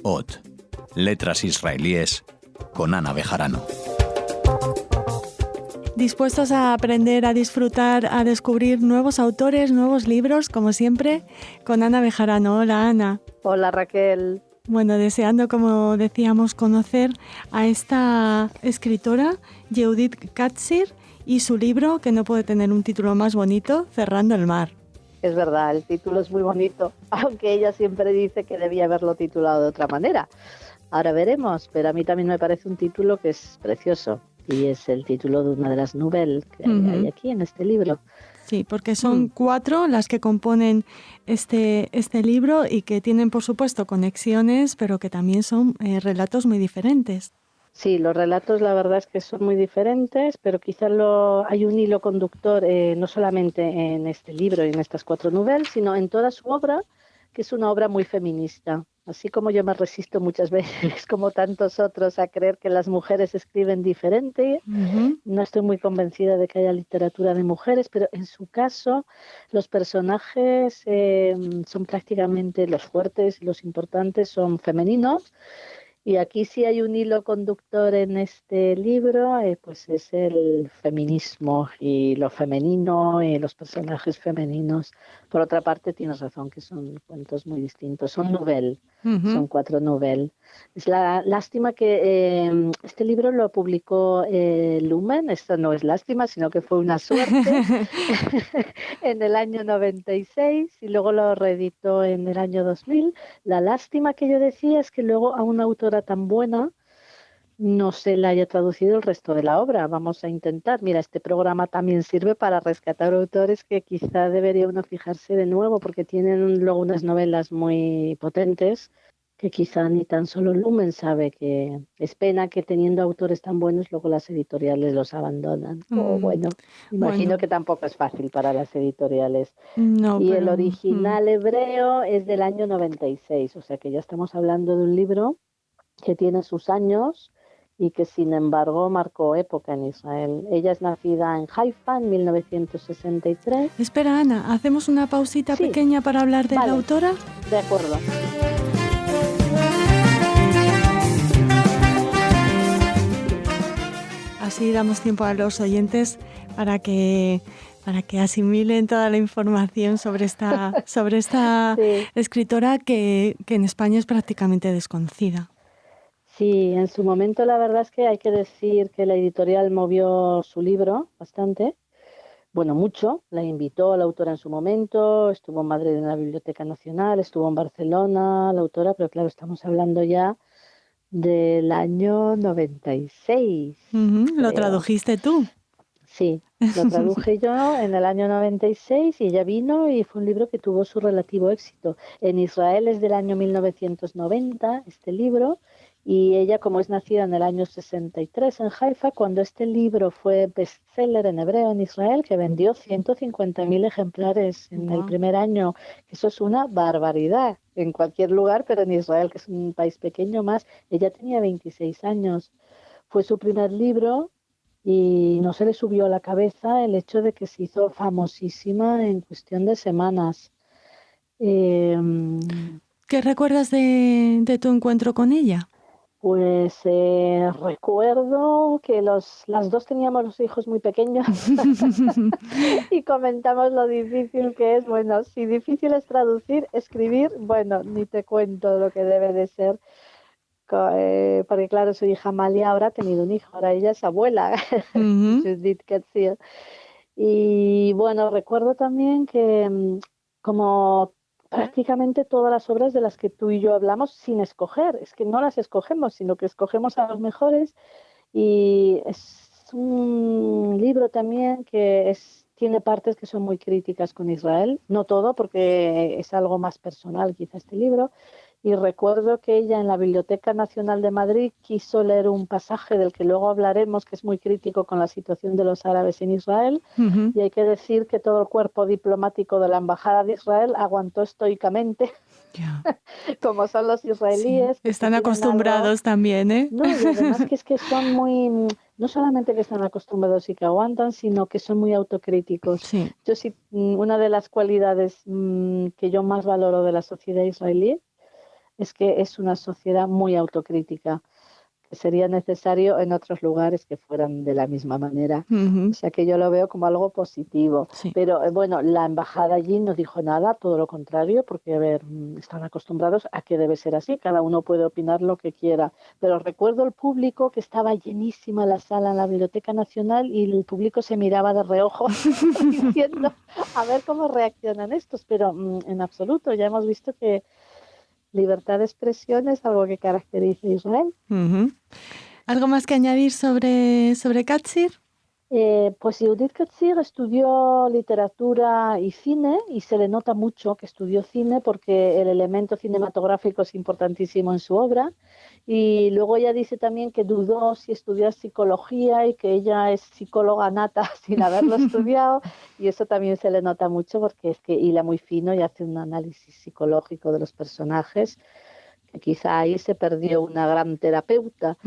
Ot, letras israelíes, con Ana Bejarano. Dispuestos a aprender, a disfrutar, a descubrir nuevos autores, nuevos libros, como siempre, con Ana Bejarano. Hola, Ana. Hola, Raquel. Bueno, deseando, como decíamos, conocer a esta escritora, Yehudit Katzir, y su libro, que no puede tener un título más bonito, Cerrando el mar. Es verdad, el título es muy bonito, aunque ella siempre dice que debía haberlo titulado de otra manera. Ahora veremos, pero a mí también me parece un título que es precioso, y es el título de una de las novelas que hay aquí en este libro. Sí, porque son 4 las que componen este libro y que tienen, por supuesto, conexiones, pero que también son relatos muy diferentes. Sí, los relatos la verdad es que son muy diferentes, pero quizás hay un hilo conductor no solamente en este libro y en estas 4 novelas, sino en toda su obra, que es una obra muy feminista. Así como yo me resisto muchas veces, como tantos otros, a creer que las mujeres escriben diferente, no estoy muy convencida de que haya literatura de mujeres, pero en su caso los personajes son prácticamente los fuertes y los importantes son femeninos. Y aquí sí hay un hilo conductor en este libro, pues es el feminismo y lo femenino y los personajes femeninos. Por otra parte, tienes razón que son cuentos muy distintos, son novelas, son 4 novelas. Es la lástima que este libro lo publicó Lumen, esto no es lástima, sino que fue una suerte, en el año 96 y luego lo reeditó en el año 2000. La lástima que yo decía es que luego a una autora tan buena no se le haya traducido el resto de la obra. Vamos a intentar. Mira, este programa también sirve para rescatar autores que quizá debería uno fijarse de nuevo porque tienen luego unas novelas muy potentes que quizá ni tan solo Lumen sabe. Que es pena que teniendo autores tan buenos luego las editoriales los abandonan. O bueno, imagino que tampoco es fácil para las editoriales. No, y pero, el original hebreo es del año 96, o sea que ya estamos hablando de un libro que tiene sus años y que sin embargo marcó época en Israel. Ella es nacida en Haifa en 1963. Espera, Ana, ¿hacemos una pausita pequeña para hablar de la autora? De acuerdo. Así damos tiempo a los oyentes para que asimilen toda la información sobre esta escritora que en España es prácticamente desconocida. Sí, en su momento la verdad es que hay que decir que la editorial movió su libro bastante, bueno, mucho. La invitó a la autora en su momento, estuvo en Madrid en la Biblioteca Nacional, estuvo en Barcelona la autora, pero claro, estamos hablando ya del año 96. ¿Lo tradujiste tú? Sí, lo traduje yo en el año 96 y ella vino y fue un libro que tuvo su relativo éxito. En Israel es del año 1990 este libro y ella, como es nacida en el año 63 en Haifa, cuando este libro fue bestseller en hebreo en Israel, que vendió 150.000 ejemplares en el primer año, eso es una barbaridad en cualquier lugar, pero en Israel, que es un país pequeño más, ella tenía 26 años. Fue su primer libro y no se le subió a la cabeza el hecho de que se hizo famosísima en cuestión de semanas. ¿Qué recuerdas de tu encuentro con ella? Pues recuerdo que las dos teníamos los hijos muy pequeños y comentamos lo difícil que es. Bueno, si difícil es traducir, escribir, bueno, ni te cuento lo que debe de ser. Porque claro, su hija Amalia ahora ha tenido un hijo, ahora ella es abuela, Judith Katzir. Y bueno, recuerdo también que como prácticamente todas las obras de las que tú y yo hablamos sin escoger, es que no las escogemos, sino que escogemos a los mejores, y es un libro también que tiene partes que son muy críticas con Israel, no todo porque es algo más personal quizá este libro. Y recuerdo que ella en la Biblioteca Nacional de Madrid quiso leer un pasaje del que luego hablaremos, que es muy crítico con la situación de los árabes en Israel, y hay que decir que todo el cuerpo diplomático de la Embajada de Israel aguantó estoicamente, como son los israelíes. Sí, están acostumbrados también, ¿eh? No, y además que es que son muy, no solamente que están acostumbrados y que aguantan, sino que son muy autocríticos. Sí. Yo sí, una de las cualidades que yo más valoro de la sociedad israelí es que es una sociedad muy autocrítica, que sería necesario en otros lugares que fueran de la misma manera. Ujú. O sea que yo lo veo como algo positivo. Sí. Pero bueno, la embajada allí no dijo nada, todo lo contrario, porque a ver, están acostumbrados a que debe ser así, cada uno puede opinar lo que quiera. Pero recuerdo el público que estaba llenísima la sala en la Biblioteca Nacional y el público se miraba de reojo diciendo a ver cómo reaccionan estos, pero en absoluto, ya hemos visto que libertad de expresión es algo que caracteriza a Israel. Ujú. ¿Algo más que añadir sobre Katzir? Pues Judith Katzir estudió literatura y cine y se le nota mucho que estudió cine porque el elemento cinematográfico es importantísimo en su obra. Y luego ella dice también que dudó si estudiar psicología y que ella es psicóloga nata sin haberlo estudiado, y eso también se le nota mucho porque es que hila muy fino y hace un análisis psicológico de los personajes, que quizá ahí se perdió una gran terapeuta.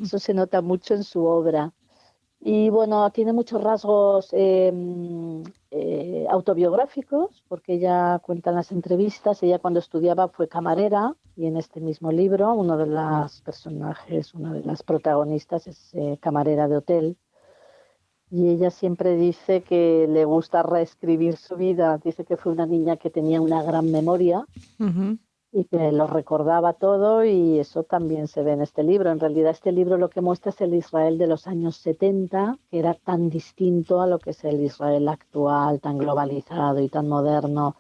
Eso se nota mucho en su obra. Y bueno, tiene muchos rasgos autobiográficos, porque ella cuenta en las entrevistas, ella cuando estudiaba fue camarera, y en este mismo libro uno de los personajes, una de las protagonistas es camarera de hotel, y ella siempre dice que le gusta reescribir su vida, dice que fue una niña que tenía una gran memoria Ujú. y que lo recordaba todo, y eso también se ve en este libro. En realidad este libro lo que muestra es el Israel de los años 70, que era tan distinto a lo que es el Israel actual, tan globalizado y tan moderno.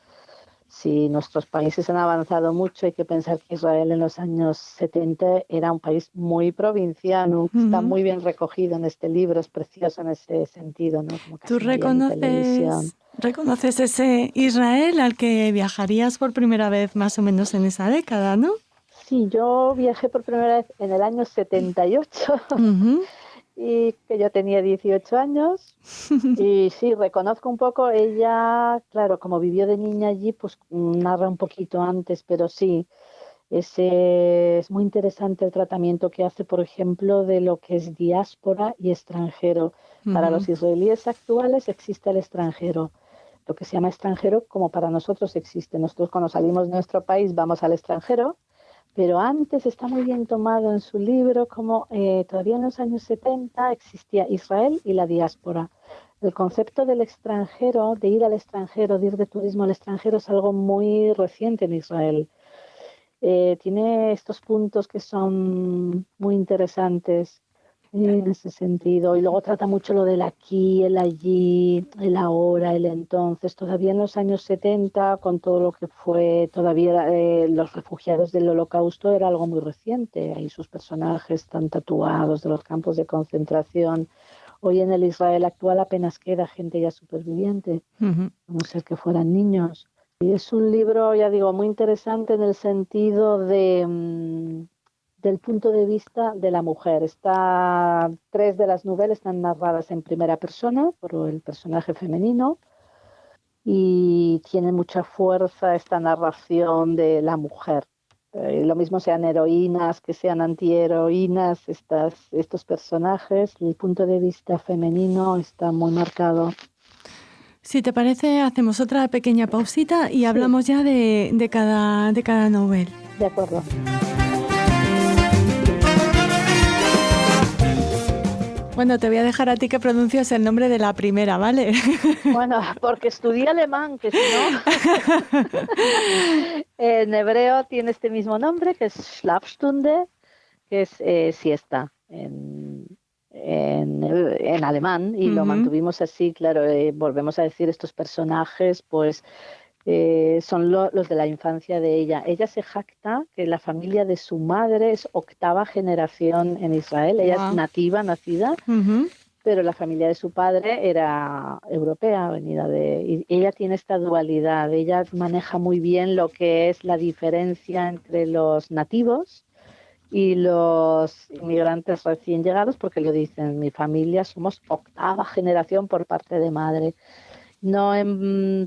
Si nuestros países han avanzado mucho, hay que pensar que Israel en los años 70 era un país muy provinciano. Está Ujú. muy bien recogido en este libro, es precioso en ese sentido, ¿no? Como ¿Tú casi no había ni televisión. reconoces ese Israel al que viajarías por primera vez más o menos en esa década, no? Sí, yo viajé por primera vez en el año 78 Ujú. y que yo tenía 18 años. Y sí, reconozco un poco, ella, claro, como vivió de niña allí, pues narra un poquito antes, pero sí, es muy interesante el tratamiento que hace, por ejemplo, de lo que es diáspora y extranjero. Para Ujú. los israelíes actuales existe el extranjero, lo que se llama extranjero, como para nosotros existe. Nosotros cuando salimos de nuestro país vamos al extranjero, pero antes está muy bien tomado en su libro como todavía en los años 70 existía Israel y la diáspora. El concepto del extranjero, de ir al extranjero, de ir de turismo al extranjero, es algo muy reciente en Israel. Tiene estos puntos que son muy interesantes en ese sentido. Y luego trata mucho lo del aquí, el allí, el ahora, el entonces. Todavía en los años 70, con todo lo que fue, todavía los refugiados del Holocausto era algo muy reciente. Ahí sus personajes están tatuados de los campos de concentración. Hoy en el Israel actual apenas queda gente ya superviviente, Ujú. a no ser que fueran niños. Y es un libro, ya digo, muy interesante en el sentido del punto de vista de la mujer. Tres de las novelas están narradas en primera persona por el personaje femenino, y tiene mucha fuerza esta narración de la mujer. Lo mismo sean heroínas, que sean antiheroínas, estos personajes, el punto de vista femenino está muy marcado. Si te parece, hacemos otra pequeña pausita y Sí, hablamos ya de cada novel. de acuerdo. Bueno, te voy a dejar a ti que pronuncies el nombre de la primera, ¿vale? Bueno, porque estudié alemán, que si no, en hebreo tiene este mismo nombre, que es Schlafstunde, que es siesta en alemán, y lo Ujú. mantuvimos así, claro. Volvemos a decir, estos personajes, pues son los de la infancia de ella. Ella se jacta que la familia de su madre es octava generación en Israel, ella es Guau. nacida, Ujú. pero la familia de su padre era europea, y ella tiene esta dualidad. Ella maneja muy bien lo que es la diferencia entre los nativos y los inmigrantes recién llegados, porque lo dicen, mi familia somos octava generación por parte de madre. No,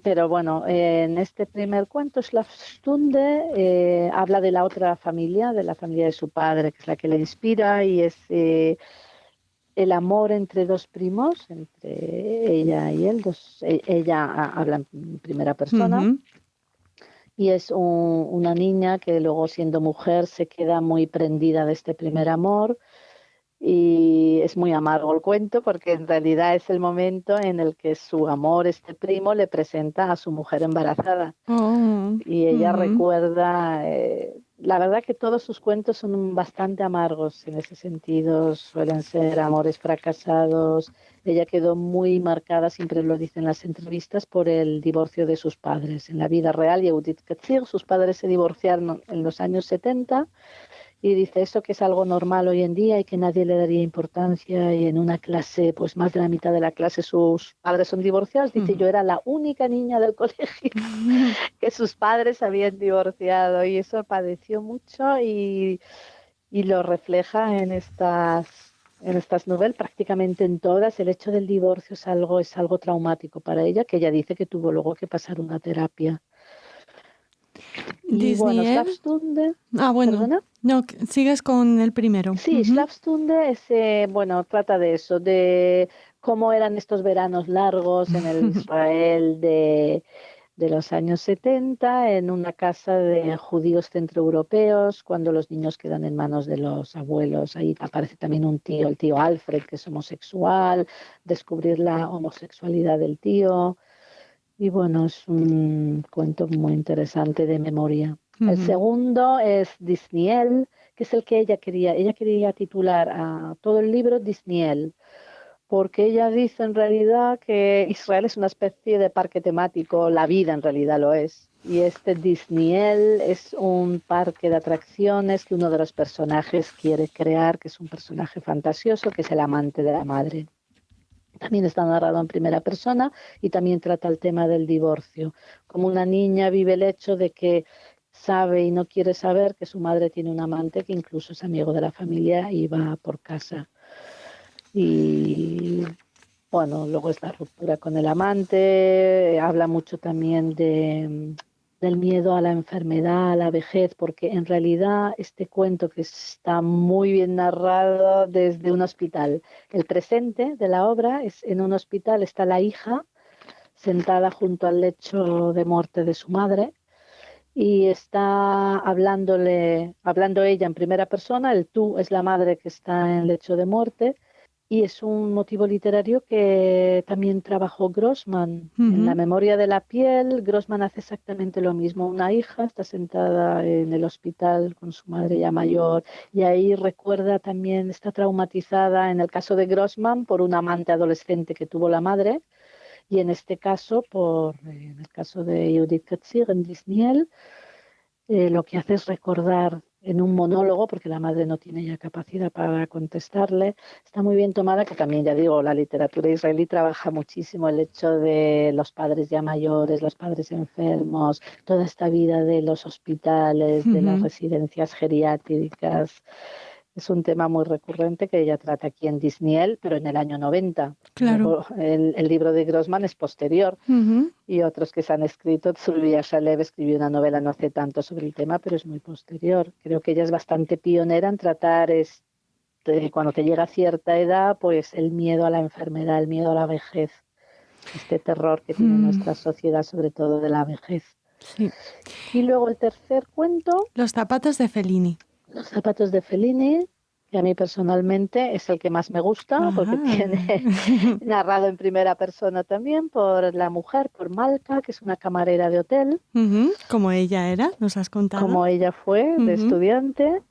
pero bueno, en este primer cuento, Schlafstunde, habla de la otra familia, de la familia de su padre, que es la que le inspira, y es el amor entre dos primos, entre ella y él. Ella habla en primera persona, Ujú. y es una niña que luego, siendo mujer, se queda muy prendida de este primer amor. Y es muy amargo el cuento porque en realidad es el momento en el que su amor, este primo, le presenta a su mujer embarazada. Oh, Y ella recuerda, la verdad que todos sus cuentos son bastante amargos en ese sentido, suelen ser amores fracasados. Ella quedó muy marcada, siempre lo dice en las entrevistas, por el divorcio de sus padres. En la vida real, Judith Katzir, sus padres se divorciaron en los años 70. Y dice eso, que es algo normal hoy en día y que nadie le daría importancia, y en una clase, pues más de la mitad de la clase sus padres son divorciados. Dice, yo era la única niña del colegio que sus padres habían divorciado, y eso padeció mucho, y lo refleja en estas novelas, prácticamente en todas. El hecho del divorcio es algo traumático para ella, que ella dice que tuvo luego que pasar una terapia. Y bueno, Disney. Schlafstunde, Bueno, ¿perdona? no, sigues con el primero. Sí, Schlafstunde es, bueno, trata de eso, de cómo eran estos veranos largos en el Israel de los años 70, en una casa de judíos centroeuropeos, cuando los niños quedan en manos de los abuelos. Ahí aparece también un tío, el tío Alfred, que es homosexual, descubrir la homosexualidad del tío. Y bueno, es un cuento muy interesante de memoria. El segundo es Disneyel, que es el que ella quería. Ella quería titular a todo el libro Disneyel, porque ella dice en realidad que Israel es una especie de parque temático, la vida en realidad lo es. Y este Disneyel es un parque de atracciones que uno de los personajes quiere crear, que es un personaje fantasioso, que es el amante de la madre. También está narrado en primera persona y también trata el tema del divorcio. Como una niña vive el hecho de que sabe y no quiere saber que su madre tiene un amante que incluso es amigo de la familia y va por casa. Y bueno, luego es la ruptura con el amante, habla mucho también del miedo a la enfermedad, a la vejez, porque en realidad este cuento, que está muy bien narrado desde un hospital, el presente de la obra es en un hospital, está la hija sentada junto al lecho de muerte de su madre y está hablando ella en primera persona, el tú es la madre que está en el lecho de muerte. Y es un motivo literario que también trabajó Grossman. En La memoria de la piel, Grossman hace exactamente lo mismo. Una hija está sentada en el hospital con su madre ya mayor, y ahí recuerda también, está traumatizada, en el caso de Grossman, por un amante adolescente que tuvo la madre, y en este caso, en el caso de Judith Katzir, en Disneyel, lo que hace es recordar en un monólogo, porque la madre no tiene ya capacidad para contestarle. Está muy bien tomada, que también, ya digo, la literatura israelí trabaja muchísimo el hecho de los padres ya mayores, los padres enfermos, toda esta vida de los hospitales, de las residencias geriátricas. Es un tema muy recurrente que ella trata aquí en Disneyel, pero en el año 90. Claro. Luego, el libro de Grossman es posterior, y otros que se han escrito. Tzulvia Shalev escribió una novela no hace tanto sobre el tema, pero es muy posterior. Creo que ella es bastante pionera en tratar cuando te llega a cierta edad, pues el miedo a la enfermedad, el miedo a la vejez, este terror que tiene nuestra sociedad, sobre todo de la vejez. Sí. Y luego el tercer cuento, Los zapatos de Fellini. Los zapatos de Fellini, que a mí personalmente es el que más me gusta, porque tiene narrado en primera persona también por la mujer, por Malka, que es una camarera de hotel. Como ella era, nos has contado. Como ella fue de estudiante,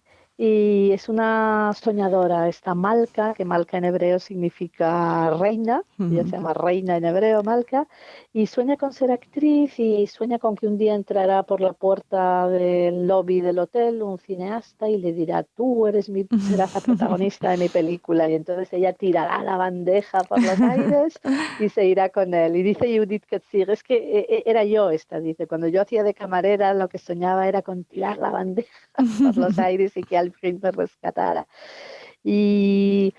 y es una soñadora, esta Malka, que Malka en hebreo significa reina, ella se llama reina en hebreo, Malka, y sueña con ser actriz, y sueña con que un día entrará por la puerta del lobby del hotel un cineasta y le dirá, tú serás la protagonista de mi película, y entonces ella tirará la bandeja por los aires y se irá con él. Y dice Judith Katzir, es que era yo dice, cuando yo hacía de camarera lo que soñaba era con tirar la bandeja por los aires y que al fin me rescatara. Y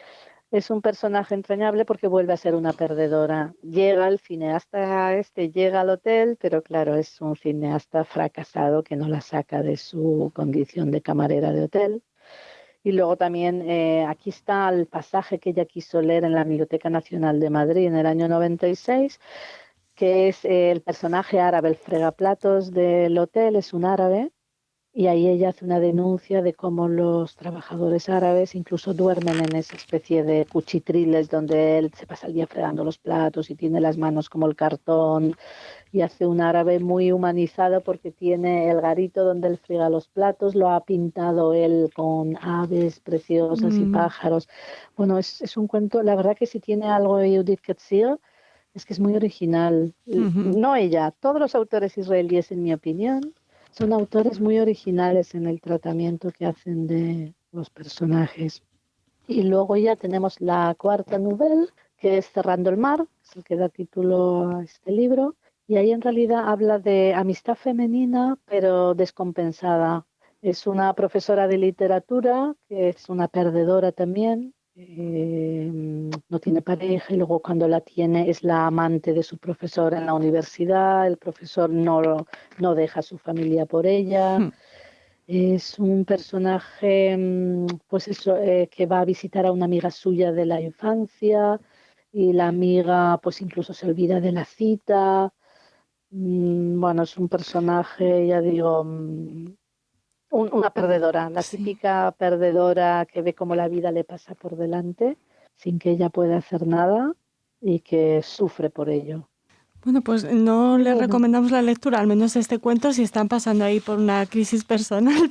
es un personaje entrañable porque vuelve a ser una perdedora. Llega el cineasta llega al hotel, pero claro, es un cineasta fracasado que no la saca de su condición de camarera de hotel. Y luego también aquí está el pasaje que ella quiso leer en la Biblioteca Nacional de Madrid en el año 96, que es el personaje árabe, el fregaplatos del hotel, es un árabe, y ahí ella hace una denuncia de cómo los trabajadores árabes incluso duermen en esa especie de cuchitriles donde él se pasa el día fregando los platos y tiene las manos como el cartón, y hace un árabe muy humanizado porque tiene el garito donde él friega los platos, lo ha pintado él con aves preciosas y pájaros. Bueno, es un cuento, la verdad que si tiene algo de Judith Ketzir, es que es muy original. No ella, todos los autores israelíes, en mi opinión, son autores muy originales en el tratamiento que hacen de los personajes. Y luego ya tenemos la cuarta novela, que es Cerrando el mar, es el que da título a este libro. Y ahí en realidad habla de amistad femenina, pero descompensada. Es una profesora de literatura, que es una perdedora también, no tiene pareja, y luego cuando la tiene es la amante de su profesor en la universidad. El profesor no deja a su familia por ella. Es un personaje, pues eso, que va a visitar a una amiga suya de la infancia, y la amiga pues incluso se olvida de la cita. Bueno, es un personaje, ya digo, una perdedora, la típica perdedora que ve cómo la vida le pasa por delante sin que ella pueda hacer nada y que sufre por ello. Bueno, pues no les recomendamos la lectura, al menos este cuento, si están pasando ahí por una crisis personal,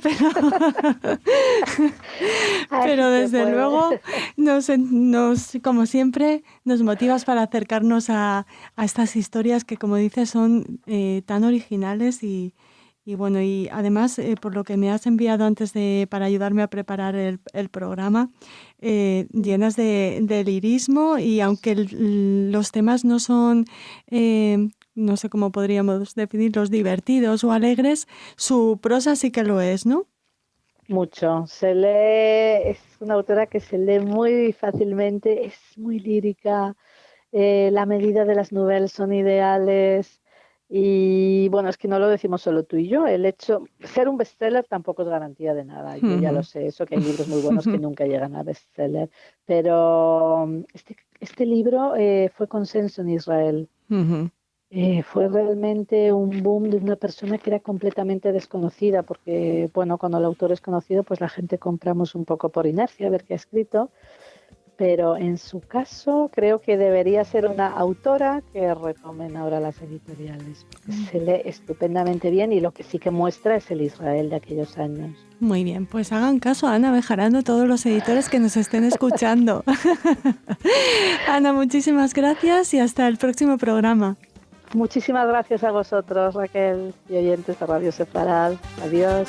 pero desde luego como siempre, nos motivas para acercarnos a estas historias que, como dices, son tan originales y bueno, y además, por lo que me has enviado antes para ayudarme a preparar el programa, llenas de lirismo, y aunque los temas no son, no sé cómo podríamos definirlos, divertidos o alegres, su prosa sí que lo es, ¿no? Mucho. Se lee, es una autora que se lee muy fácilmente, es muy lírica, la medida de las novelas son ideales. Y bueno, es que no lo decimos solo tú y yo. El hecho ser un bestseller tampoco es garantía de nada. Yo ya lo sé, eso, que hay libros muy buenos que nunca llegan a bestseller. Pero este libro fue consenso en Israel. Fue realmente un boom de una persona que era completamente desconocida, porque bueno, cuando el autor es conocido, pues la gente compramos un poco por inercia a ver qué ha escrito. Pero en su caso creo que debería ser una autora que retomen ahora las editoriales, porque se lee estupendamente bien, y lo que sí que muestra es el Israel de aquellos años. Muy bien, pues hagan caso a Ana Bejarano, todos los editores que nos estén escuchando. Ana, muchísimas gracias y hasta el próximo programa. Muchísimas gracias a vosotros, Raquel, y oyentes de Radio Sefarad. Adiós.